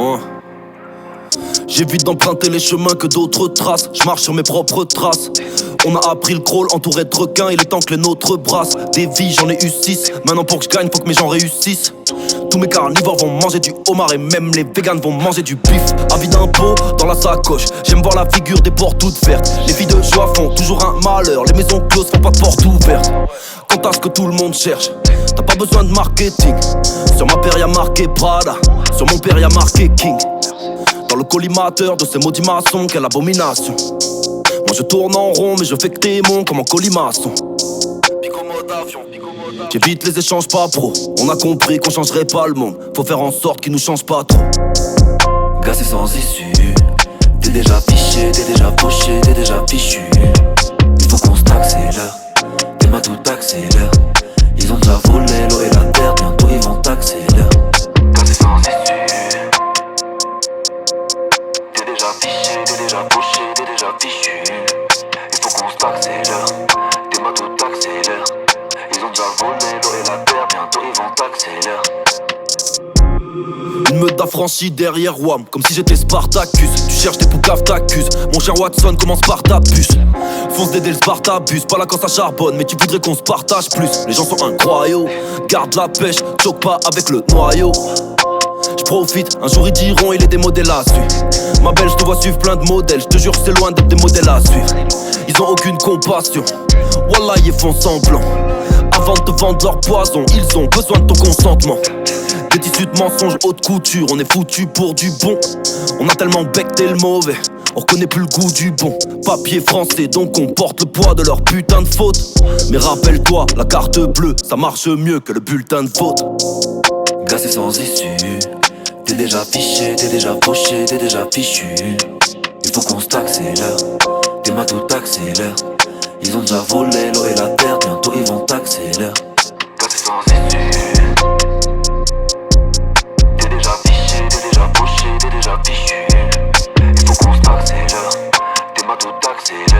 Hein. J'évite d'emprunter les chemins que d'autres tracent. Je marche sur mes propres traces. On a appris le crawl entouré de requins. Il est temps que les nôtres brassent. Des vies j'en ai eu 6. Maintenant pour que je gagne faut que mes gens réussissent. Tous mes carnivores vont manger du homard. Et même les véganes vont manger du bif. Avis d'impôt dans la sacoche. J'aime voir la figure des portes toutes vertes. Les filles de joie font toujours un malheur. Les maisons closes font pas de portes ouvertes. Quant à ce que tout le monde cherche, t'as pas besoin de marketing. Sur ma paire y'a marqué Prada. Sur mon père y'a marqué King. Dans le collimateur de ces maudits maçons, quelle abomination. Moi je tourne en rond mais je fais que tes monts comme en colimaçon. J'évite les échanges pas pro. On a compris qu'on changerait pas le monde. Faut faire en sorte qu'il nous change pas trop. Gars c'est sans issue. T'es déjà fiché, t'es déjà poché, t'es déjà fichu. Il faut qu'on s'accélère. T'es ma tout accélère. Ils ont déjà volé l'eau et la terre. Bientôt ils vont t'accélérer. Gars c'est sans issue. T'es déjà fiché, t'es déjà poché, t'es déjà fichu. Il faut qu'on s'accélère. T'es ma tout accélère. Ils ont déjà volé l'eau et la terre. Bientôt ils vont t'accélérer. Une meute d'affranchis derrière Wam, comme si j'étais Spartacus. Tu cherches des poucaves, t'accuses. Mon cher Watson commence par ta puce. Fonce d'aider le Spartabus, pas là quand ça charbonne, mais tu voudrais qu'on se partage plus. Les gens sont incroyables, garde la pêche, choque pas avec le noyau. J'profite, un jour ils diront il est des modèles à suivre. Ma belle, je te vois suivre plein de modèles, je te jure c'est loin d'être des modèles à suivre. Ils ont aucune compassion, wallah ils font semblant. Avant de te vendre leur poison, ils ont besoin de ton consentement. Des tissus de mensonges haute couture, on est foutu pour du bon. On a tellement becté le mauvais, on reconnaît plus le goût du bon. Papier français, donc on porte le poids de leur putain de faute. Mais rappelle-toi, la carte bleue, ça marche mieux que le bulletin de vote. Gars c'est sans issue. T'es déjà fiché, t'es déjà poché, t'es déjà fichu. Il faut qu'on s'accélère. T'es ma tout accélère. Ils ont déjà volé l'eau et la terre. Bientôt ils vont t'accélérer. Gars c'est sans issue. T'es déjà fiché, t'es déjà poché, t'es déjà fichu. Il faut qu'on s'accélère. T'es ma tout accélère.